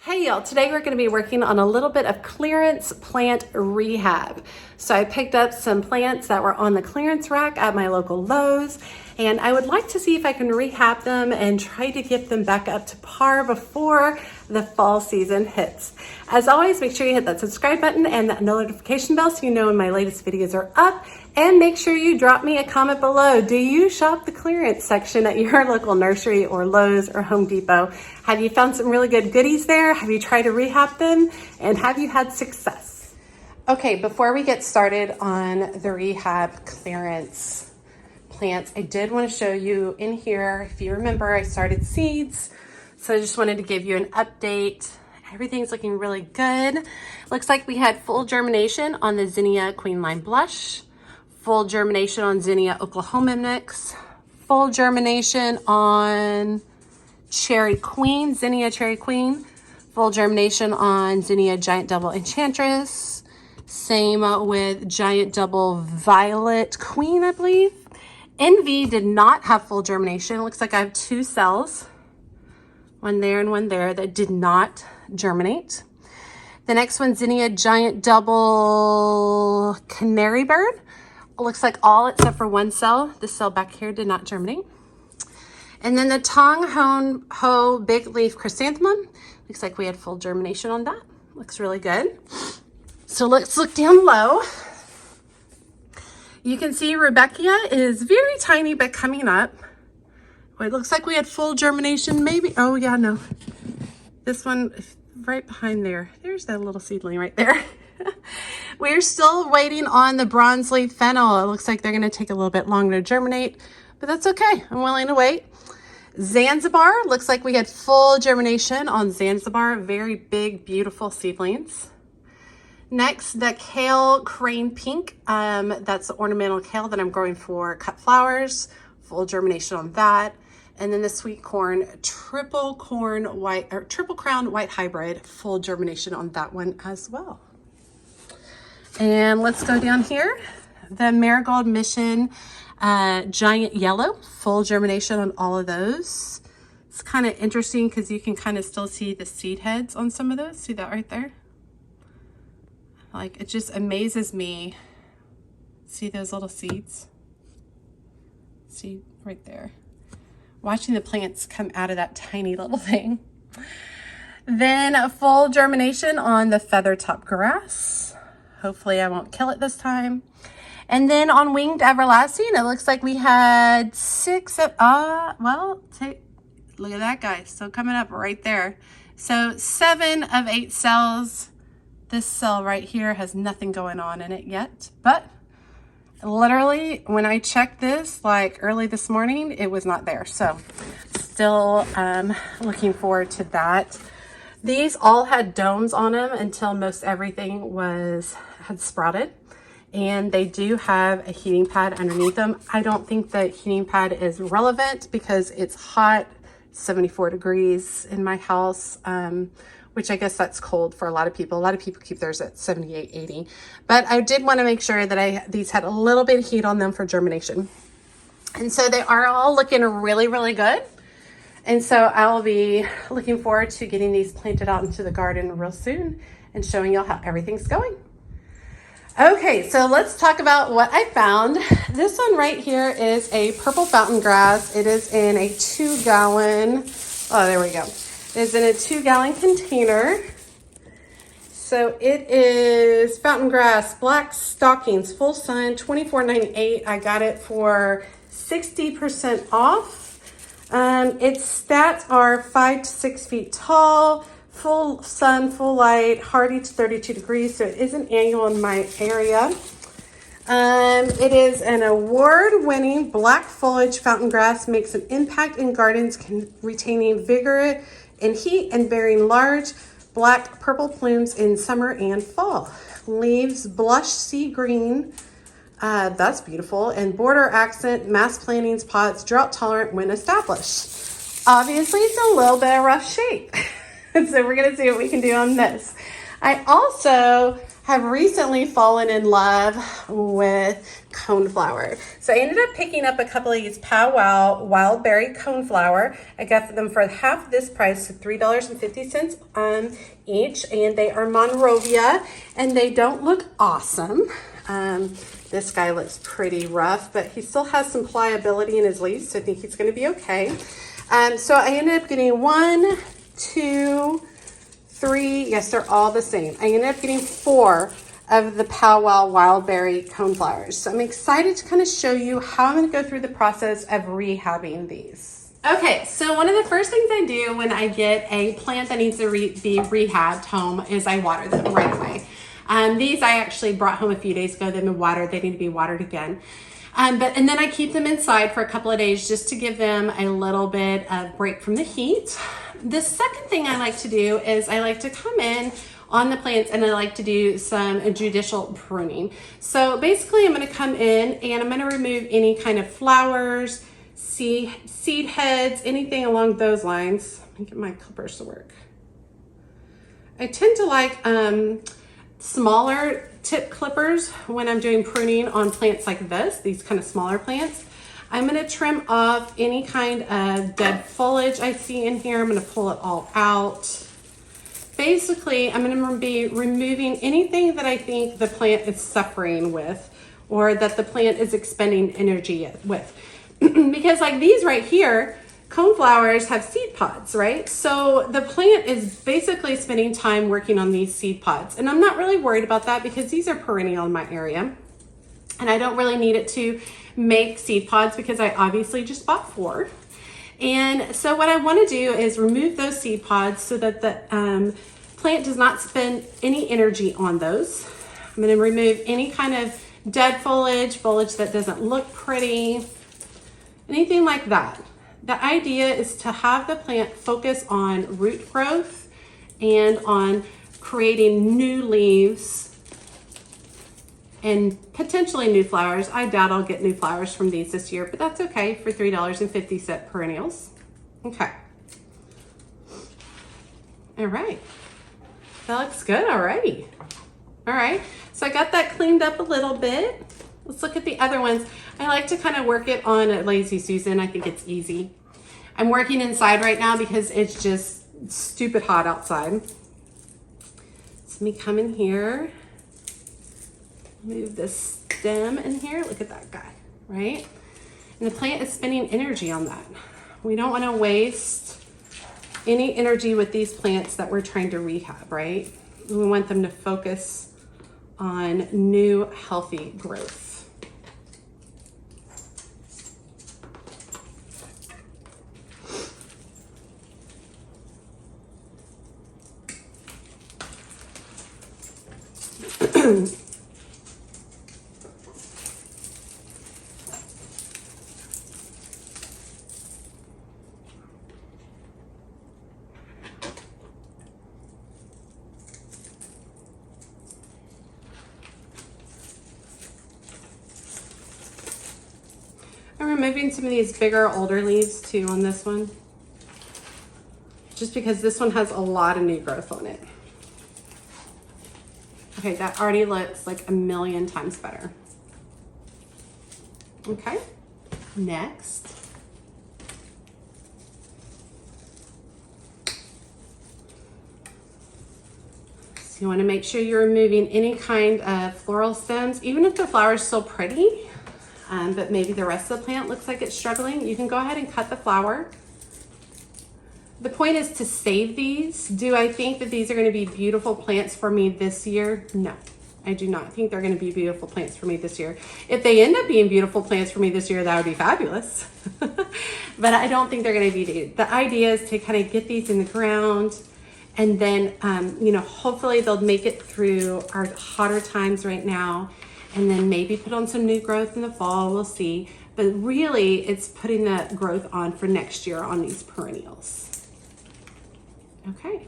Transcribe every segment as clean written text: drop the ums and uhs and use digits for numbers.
Hey y'all, today we're going to be working on a little bit of clearance plant rehab. So I picked up some plants that were on the clearance rack at my local Lowe's, and I would like to see if I can rehab them and try to get them back up to par before the fall season hits. As always, make sure you hit that subscribe button and that notification bell so you know when my latest videos are up. And make sure you drop me a comment below. Do you shop the clearance section at your local nursery or Lowe's or Home Depot? Have you found some really good goodies there? Have you tried to rehab them? And have you had success? Okay, before we get started on the rehab clearance plants, I did want to show you in here, if you remember, I started seeds. So I just wanted to give you an update. Everything's looking really good. Looks like we had full germination on the Zinnia Queen Lime Blush, full germination on Zinnia Oklahoma Mix, full germination on Cherry Queen, Zinnia Cherry Queen, full germination on Zinnia Giant Double Enchantress, same with Giant Double Violet Queen, I believe. Envy did not have full germination. It looks like I have two cells, one there and one there, that did not germinate. The next one, Zinnia Giant Double Canary Bird. It looks like all except for one cell. This cell back here did not germinate. And then the Tong Ho Big Leaf Chrysanthemum. Looks like we had full germination on that. Looks really good. So let's look down low. You can see Rebecca is very tiny, but coming up. Well, it looks like we had full germination, maybe. Oh yeah, no. This one right behind there. There's that little seedling right there. We're still waiting on the bronze leaf fennel. It looks like they're gonna take a little bit longer to germinate, but that's okay. I'm willing to wait. Zanzibar, looks like we had full germination on Zanzibar. Very big, beautiful seedlings. Next, the Kale Crane Pink. That's the ornamental kale that I'm growing for cut flowers. Full germination on that. And then the sweet corn, triple crown white hybrid, full germination on that one as well. And let's go down here. The Marigold Mission Giant Yellow, full germination on all of those. It's kind of interesting because you can kind of still see the seed heads on some of those. See that right there? Like, it just amazes me. See those little seeds? See right there. Watching the plants come out of that tiny little thing. Then a full germination on the Feathertop Grass. Hopefully I won't kill it this time. And then on Winged Everlasting, it looks like we had six of, look at that guy, still coming up right there. So 7 of 8 cells. This cell right here has nothing going on in it yet, but literally when I checked this like early this morning, it was not there. So still looking forward to that. These all had domes on them until most everything had sprouted. And they do have a heating pad underneath them. I don't think the heating pad is relevant because it's hot, 74 degrees in my house, which I guess that's cold for a lot of people. A lot of people keep theirs at 78, 80. But I did want to make sure that these had a little bit of heat on them for germination. And so they are all looking really, really good. And so I'll be looking forward to getting these planted out into the garden real soon and showing y'all how everything's going. Okay, so let's talk about what I found. This one right here is a purple fountain grass. It is in a 2-gallon, oh, there we go. It is in a 2-gallon container. So it is fountain grass, black stockings, full sun, $24.98. I got it for 60% off. Its stats are 5 to 6 feet tall, full sun, full light, hardy to 32 degrees. So it is an annual in my area. It is an award-winning black foliage fountain grass, makes an impact in gardens, retaining vigor and heat and bearing large black purple plumes in summer and fall. Leaves blush sea green. That's beautiful. And border accent, mass plantings, pots, drought tolerant when established. Obviously, it's a little bit of rough shape. So we're going to see what we can do on this. I also have recently fallen in love with coneflower. So I ended up picking up a couple of these Pow Wow wild berry coneflower. I got them for half this price, so $3.50 each, and they are Monrovia, and they don't look awesome. This guy looks pretty rough, but he still has some pliability in his leaves, so I think he's going to be okay. So I ended up getting 1, 2, 3. Yes, they're all the same. I ended up getting 4 of the Pow Wow wild berry coneflowers. So I'm excited to kind of show you how I'm going to go through the process of rehabbing these. Okay, so one of the first things I do when I get a plant that needs to be rehabbed home is I water them right away. These I actually brought home a few days ago. They've been watered. They need to be watered again. And then I keep them inside for a couple of days just to give them a little bit of break from the heat. The second thing I like to do is I like to come in on the plants and I like to do some judicial pruning. So basically I'm going to come in and I'm going to remove any kind of flowers, seed heads, anything along those lines. Let me get my clippers to work. I tend to like smaller tip clippers when I'm doing pruning on plants like this, these kind of smaller plants. I'm going to trim off any kind of dead foliage I see in here. I'm going to pull it all out. Basically, I'm going to be removing anything that I think the plant is suffering with or that the plant is expending energy with. Because like these right here, coneflowers have seed pods, right? So the plant is basically spending time working on these seed pods. And I'm not really worried about that because these are perennial in my area. And I don't really need it to make seed pods because I obviously just bought 4. And so what I want to do is remove those seed pods so that the plant does not spend any energy on those. I'm going to remove any kind of dead foliage that doesn't look pretty, anything like that. The idea is to have the plant focus on root growth and on creating new leaves and potentially new flowers. I doubt I'll get new flowers from these this year, but that's okay for $3.50 perennials. Okay. All right. That looks good already. All right. So I got that cleaned up a little bit. Let's look at the other ones. I like to kind of work it on a Lazy Susan. I think it's easy. I'm working inside right now because it's just stupid hot outside. So let me come in here, move this stem in here. Look at that guy, right? And the plant is spending energy on that. We don't want to waste any energy with these plants that we're trying to rehab, right? We want them to focus on new, healthy growth. I'm removing some of these bigger, older leaves too on this one, just because this one has a lot of new growth on it. Okay, that already looks like 1,000,000 times better. Okay, next. So you want to make sure you're removing any kind of floral stems, even if the flower is still pretty, but maybe the rest of the plant looks like it's struggling. You can go ahead and cut the flower. The point is to save these. Do I think that these are going to be beautiful plants for me this year? No, I do not think they're going to be beautiful plants for me this year. If they end up being beautiful plants for me this year, that would be fabulous. But I don't think they're going to be. The idea is to kind of get these in the ground and then, hopefully they'll make it through our hotter times right now and then maybe put on some new growth in the fall. We'll see. But really, it's putting that growth on for next year on these perennials. Okay,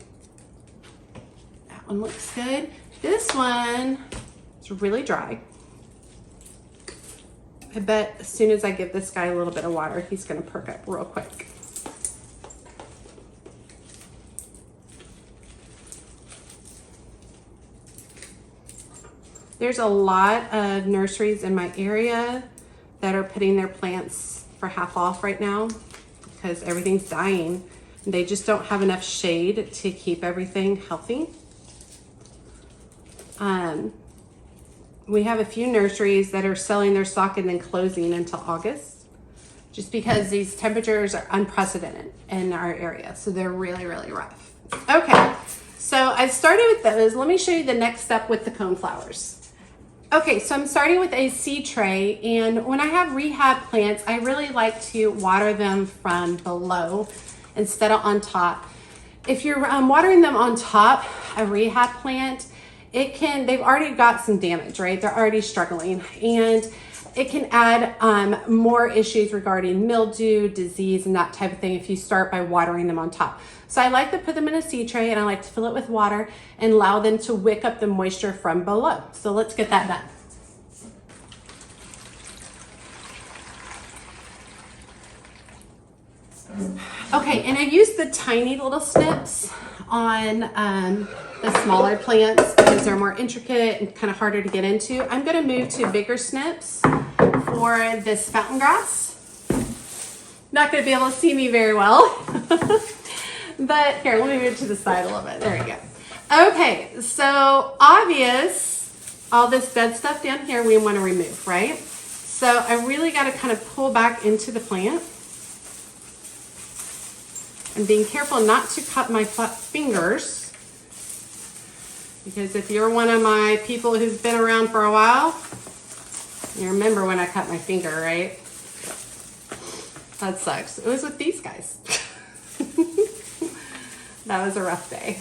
that one looks good. This one is really dry. I bet as soon as I give this guy a little bit of water, he's gonna perk up real quick. There's a lot of nurseries in my area that are putting their plants for half off right now because everything's dying. They just don't have enough shade to keep everything healthy. We have a few nurseries that are selling their stock and then closing until August, just because these temperatures are unprecedented in our area. So they're really, really rough. Okay, so I started with those. Let me show you the next step with the coneflowers. Okay, so I'm starting with a seed tray, and when I have rehab plants, I really like to water them from below instead of on top. If you're watering them on top, a rehab plant, they've already got some damage, right? They're already struggling, and it can add more issues regarding mildew, disease, and that type of thing if you start by watering them on top. So I like to put them in a seed tray, and I like to fill it with water and allow them to wick up the moisture from below. So let's get that done. Okay, and I use the tiny little snips on the smaller plants because they're more intricate and kind of harder to get into. I'm going to move to bigger snips for this fountain grass. Not going to be able to see me very well. But here, let me move to the side a little bit. There we go. Okay, so obvious, all this dead stuff down here we want to remove, right? So I really got to kind of pull back into the plant. And being careful not to cut my fingers, because if you're one of my people who's been around for a while, you remember when I cut my finger, right? That sucks. It was with these guys. That was a rough day.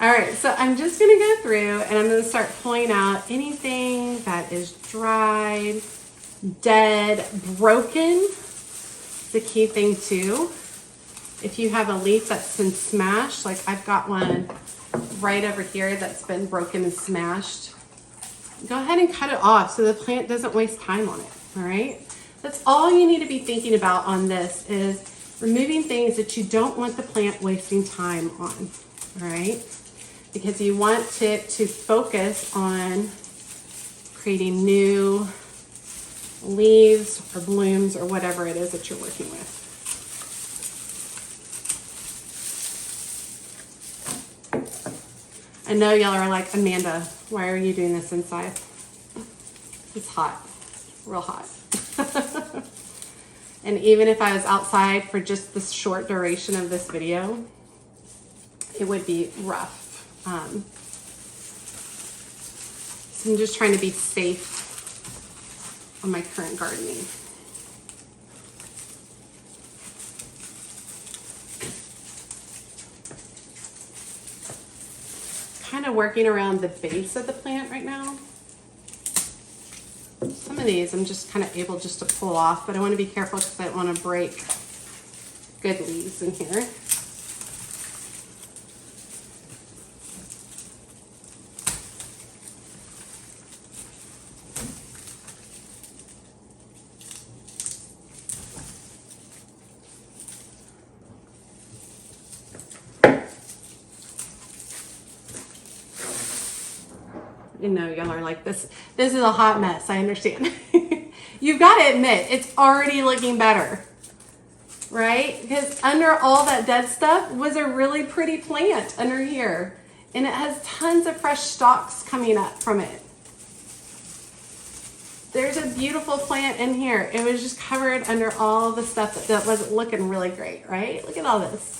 All right, so I'm just gonna go through and I'm gonna start pulling out anything that is dried, dead, broken. It's a key thing too. If you have a leaf that's been smashed, like I've got one right over here that's been broken and smashed, go ahead and cut it off so the plant doesn't waste time on it, all right? That's all you need to be thinking about on this, is removing things that you don't want the plant wasting time on, all right? Because you want it to focus on creating new leaves or blooms or whatever it is that you're working with. I know y'all are like, Amanda, why are you doing this inside? It's hot, real hot. And even if I was outside for just the short duration of this video, it would be rough. So I'm just trying to be safe on my current gardening. Kind of working around the base of the plant right now. Some of these I'm just kind of able just to pull off, but I want to be careful because I don't want to break good leaves in here. You know, y'all are like, this is a hot mess. I understand. You've got to admit, it's already looking better, right? Because under all that dead stuff was a really pretty plant under here. And it has tons of fresh stalks coming up from it. There's a beautiful plant in here. It was just covered under all the stuff that wasn't looking really great, right? Look at all this.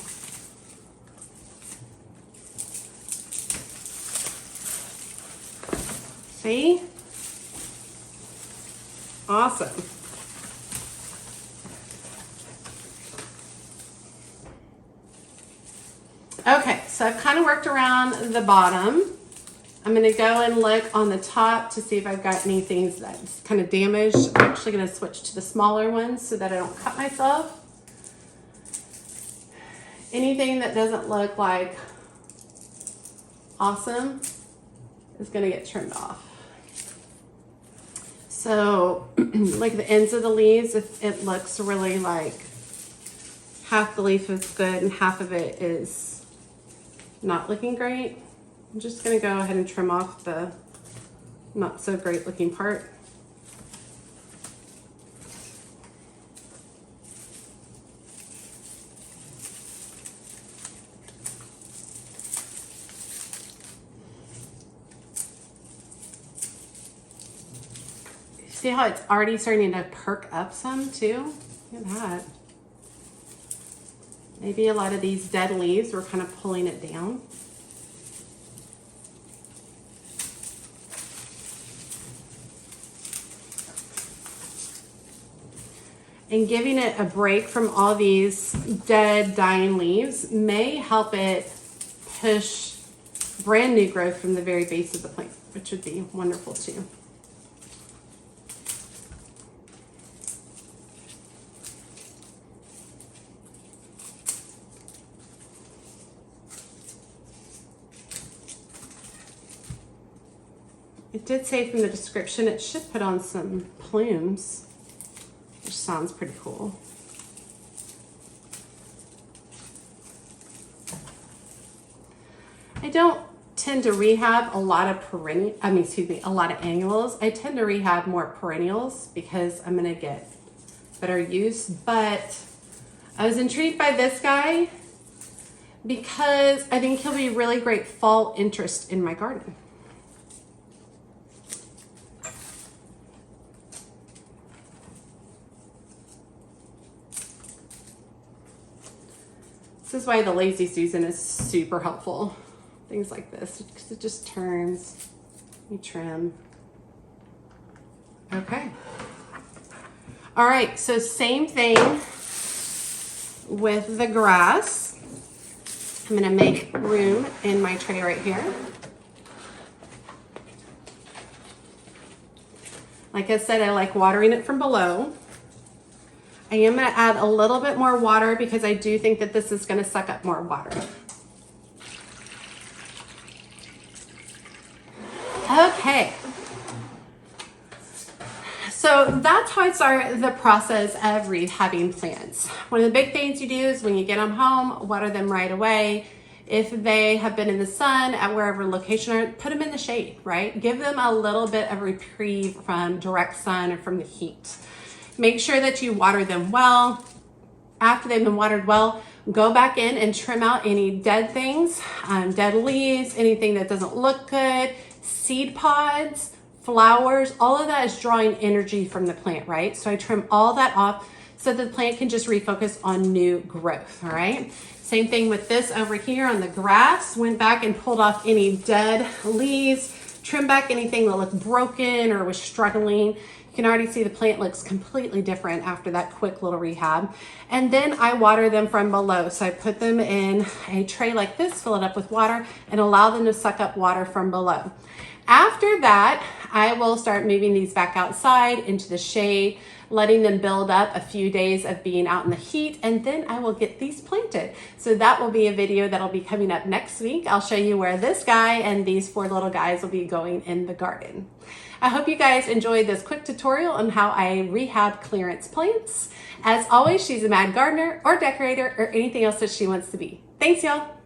See? Awesome. Okay, so I've kind of worked around the bottom. I'm going to go and look on the top to see if I've got any things that's kind of damaged. I'm actually going to switch to the smaller ones so that I don't cut myself. Anything that doesn't look like awesome is going to get trimmed off. So like the ends of the leaves, it looks really like half the leaf is good and half of it is not looking great. I'm just going to go ahead and trim off the not so great looking part. See how it's already starting to perk up some too? Look at that. Maybe a lot of these dead leaves were kind of pulling it down. And giving it a break from all these dead, dying leaves may help it push brand new growth from the very base of the plant, which would be wonderful too. It did say from the description it should put on some plumes, which sounds pretty cool. I don't tend to rehab a lot of a lot of annuals. I tend to rehab more perennials because I'm gonna get better use, but I was intrigued by this guy because I think he'll be really great fall interest in my garden. This is why the Lazy Susan is super helpful. Things like this, because it just turns, you trim. Okay. All right, so same thing with the grass. I'm gonna make room in my tray right here. Like I said, I like watering it from below. I am going to add a little bit more water because I do think that this is going to suck up more water. Okay. So that's how I start the process of rehabbing plants. One of the big things you do is when you get them home, water them right away. If they have been in the sun at wherever location are, put them in the shade, right? Give them a little bit of reprieve from direct sun or from the heat. Make sure that you water them well. After they've been watered well, go back in and trim out any dead things, dead leaves, anything that doesn't look good, seed pods, flowers, all of that is drawing energy from the plant, right? So I trim all that off so the plant can just refocus on new growth, all right? Same thing with this over here on the grass. Went back and pulled off any dead leaves, trimmed back anything that looked broken or was struggling. You can already see the plant looks completely different after that quick little rehab. And then I water them from below. So I put them in a tray like this, fill it up with water, and allow them to suck up water from below. After that, I will start moving these back outside into the shade, letting them build up a few days of being out in the heat, and then I will get these planted. So that will be a video that'll be coming up next week. I'll show you where this guy and these 4 little guys will be going in the garden. I hope you guys enjoyed this quick tutorial on how I rehab clearance plants. As always, she's a mad gardener or decorator or anything else that she wants to be. Thanks, y'all.